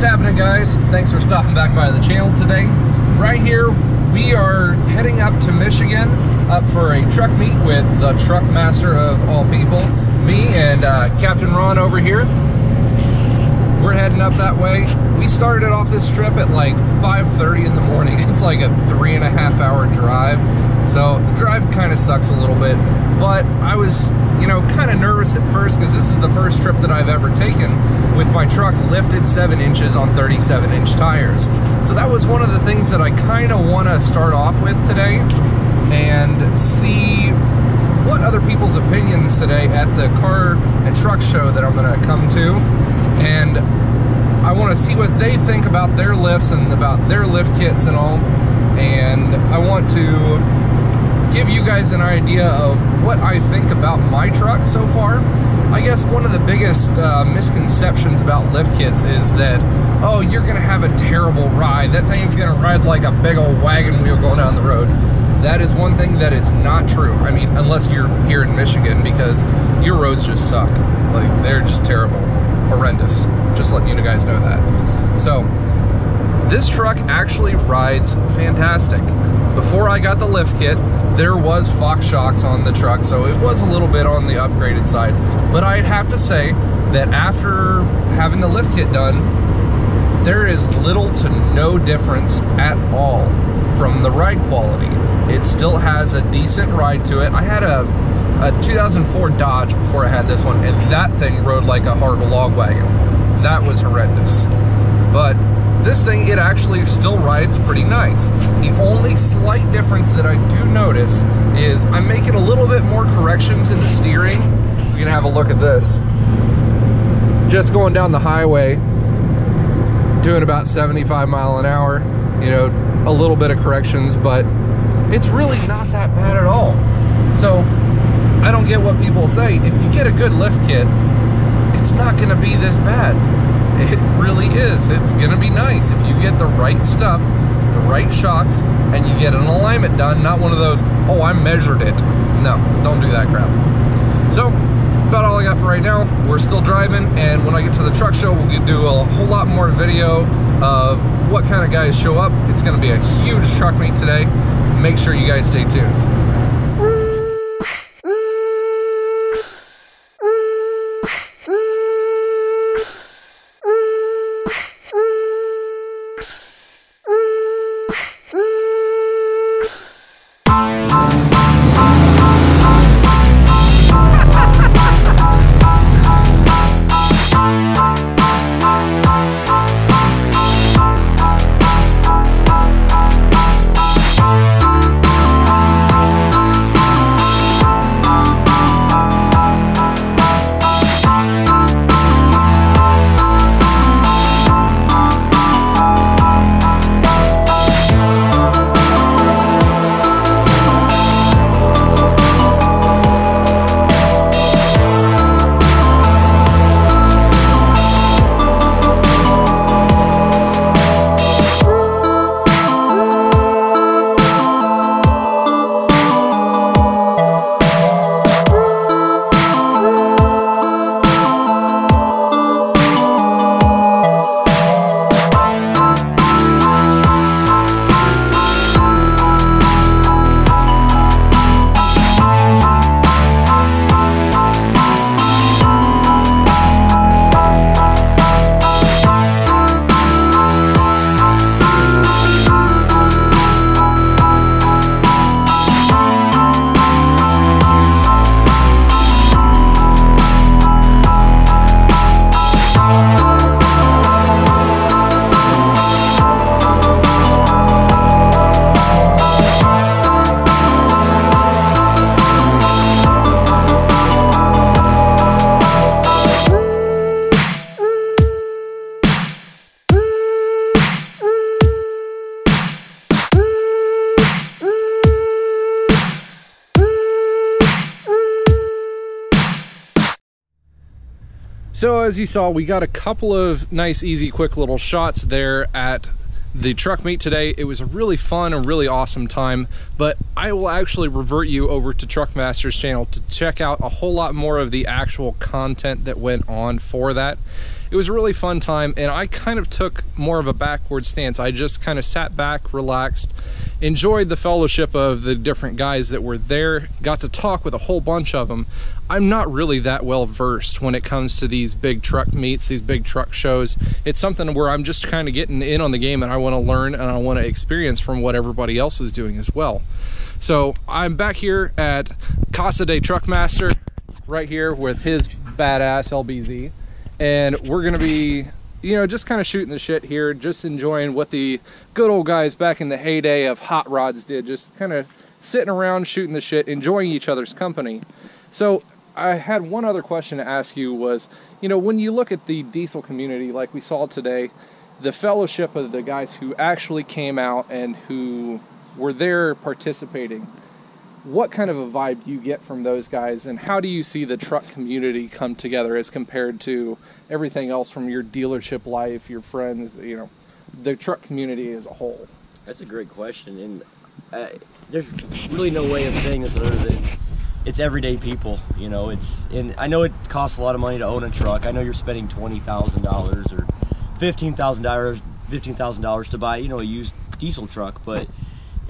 happening, guys? Thanks for stopping back by the channel today. Right here, we are heading up to Michigan, up for a truck meet with the Truckmaster of all people. Me and Captain Ron over here. We're heading up that way. We started off this trip at like 5:30 in the morning. It's like a 3.5 hour drive. So the drive kind of sucks a little bit, but I was, you know, kind of nervous at first because this is the first trip that I've ever taken with my truck lifted 7 inches on 37-inch tires. So that was one of the things that I kind of want to start off with today and see what other people's opinions today at the car and truck show that I'm going to come to. And I want to see what they think about their lifts and about their lift kits and all. And I want to give you guys an idea of what I think about my truck so far. I guess one of the biggest misconceptions about lift kits is that, oh, you're gonna have a terrible ride. That thing's gonna ride like a big old wagon wheel going down the road. That is one thing that is not true. I mean, unless you're here in Michigan, because your roads just suck. Like, they're just terrible, horrendous. Just letting you guys know that. So, this truck actually rides fantastic. Before I got the lift kit, there was Fox shocks on the truck, so it was a little bit on the upgraded side. But I'd have to say that after having the lift kit done, there is little to no difference at all from the ride quality. It still has a decent ride to it. I had a 2004 Dodge before I had this one, and that thing rode like a hard log wagon. That was horrendous. But this thing, it actually still rides pretty nice. The only slight difference that I do notice is I'm making a little bit more corrections in the steering. You can have a look at this. Just going down the highway, doing about 75 miles an hour, you know, a little bit of corrections, but it's really not that bad at all. So I don't get what people say. If you get a good lift kit, it's not gonna be this bad. It really is. It's gonna be nice if you get the right stuff, the right shocks, and you get an alignment done, not one of those, oh, I measured it. No, don't do that crap. So, that's about all I got for right now. We're still driving, and when I get to the truck show, we'll do a whole lot more video of what kind of guys show up. It's gonna be a huge truck meet today. Make sure you guys stay tuned. So as you saw, we got a couple of nice, easy, quick little shots there at the truck meet today. It was a really fun and really awesome time, but I will actually revert you over to Truckmaster's channel to check out a whole lot more of the actual content that went on for that. it was a really fun time, and I kind of took more of a backward stance. I just kind of sat back, relaxed, enjoyed the fellowship of the different guys that were there, got to talk with a whole bunch of them. I'm not really that well versed when it comes to these big truck meets, these big truck shows. It's something where I'm just kind of getting in on the game, and I want to learn and I want to experience from what everybody else is doing as well. So I'm back here at Casa de Truckmaster, right here with his badass LBZ, and we're going to be, you know, just kind of shooting the shit here, just enjoying what the good old guys back in the heyday of hot rods did, just kind of sitting around shooting the shit, enjoying each other's company. So I had one other question to ask you was, you know, when you look at the diesel community like we saw today, the fellowship of the guys who actually came out and who were there participating, what kind of a vibe do you get from those guys, and how do you see the truck community come together as compared to everything else from your dealership life, your friends, you know, the truck community as a whole? That's a great question, and there's really no way of saying this other than it's everyday people. You know, and I know it costs a lot of money to own a truck. I know you're spending $20,000 or $15,000 to buy, you know, a used diesel truck, but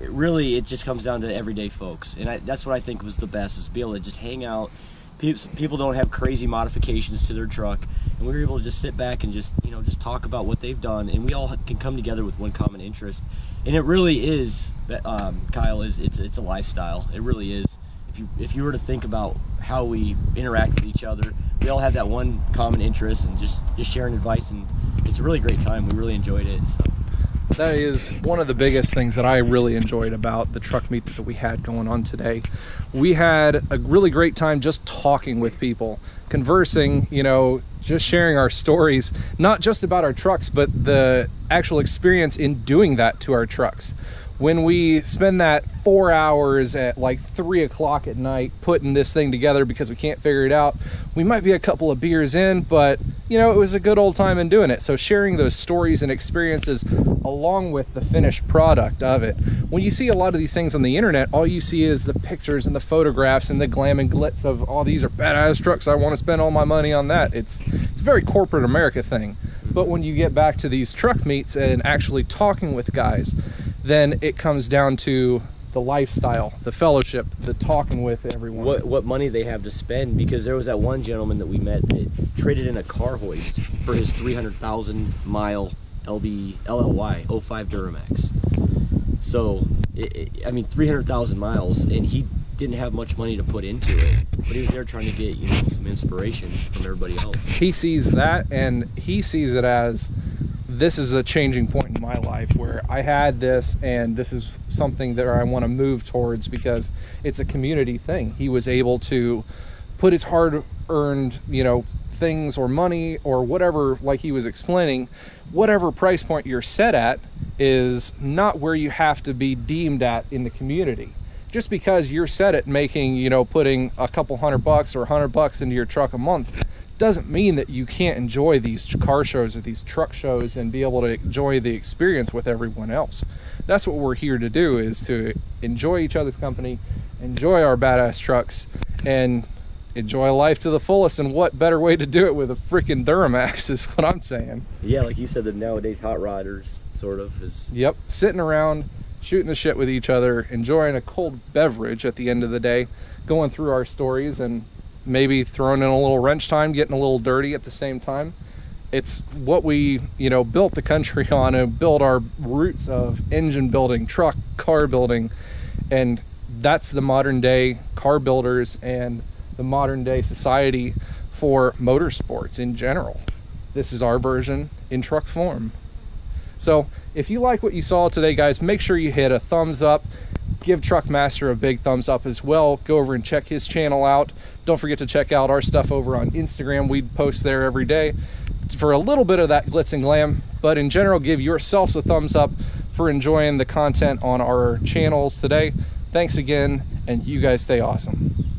it just comes down to everyday folks, and that's what I think was the best, was to be able to just hang out. People don't have crazy modifications to their truck, and we were able to just sit back and just, you know, just talk about what they've done, and we all can come together with one common interest. And it really is, Kyle, it's a lifestyle. It really is. If you were to think about how we interact with each other, we all have that one common interest, and just sharing advice, and it's a really great time. We really enjoyed it. So. That is one of the biggest things that I really enjoyed about the truck meet that we had going on today. We had a really great time just talking with people, conversing, you know, just sharing our stories, not just about our trucks, but the actual experience in doing that to our trucks. When we spend that 4 hours at like 3 o'clock at night putting this thing together because we can't figure it out, we might be a couple of beers in, but you know, it was a good old time in doing it. So sharing those stories and experiences along with the finished product of it. When you see a lot of these things on the internet, all you see is the pictures and the photographs and the glam and glitz of, oh, these are badass trucks, I want to spend all my money on that. It's a very corporate America thing. But when you get back to these truck meets and actually talking with guys, then it comes down to the lifestyle, the fellowship, the talking with everyone. What money they have to spend, because there was that one gentleman that we met that traded in a car hoist for his 300,000 mile LLY 05 Duramax. So, I mean, 300,000 miles, and he didn't have much money to put into it, but he was there trying to get, you know, some inspiration from everybody else. He sees that, and he sees it as, this is a changing point in my life where I had this, and this is something that I want to move towards because it's a community thing. He was able to put his hard-earned, you know, things or money or whatever, like he was explaining, whatever price point you're set at is not where you have to be deemed at in the community. Just because you're set at making, you know, putting a couple $100 or $100 into your truck a month doesn't mean that you can't enjoy these car shows or these truck shows and be able to enjoy the experience with everyone else. That's what we're here to do, is to enjoy each other's company, enjoy our badass trucks, and enjoy life to the fullest. And what better way to do it with a freaking Duramax is what I'm saying. Yeah, like you said, the nowadays hot rodders sort of is. Yep, sitting around, shooting the shit with each other, enjoying a cold beverage at the end of the day, going through our stories, and maybe throwing in a little wrench time, getting a little dirty at the same time. It's what we, you know, built the country on, and built our roots of engine building, truck, car building, and that's the modern day car builders and the modern day society for motorsports in general. This is our version in truck form. So if you like what you saw today, guys, make sure you hit a thumbs up. Give Truckmaster a big thumbs up as well. Go over and check his channel out. Don't forget to check out our stuff over on Instagram. We post there every day for a little bit of that glitz and glam. But in general, give yourselves a thumbs up for enjoying the content on our channels today. Thanks again, and you guys stay awesome.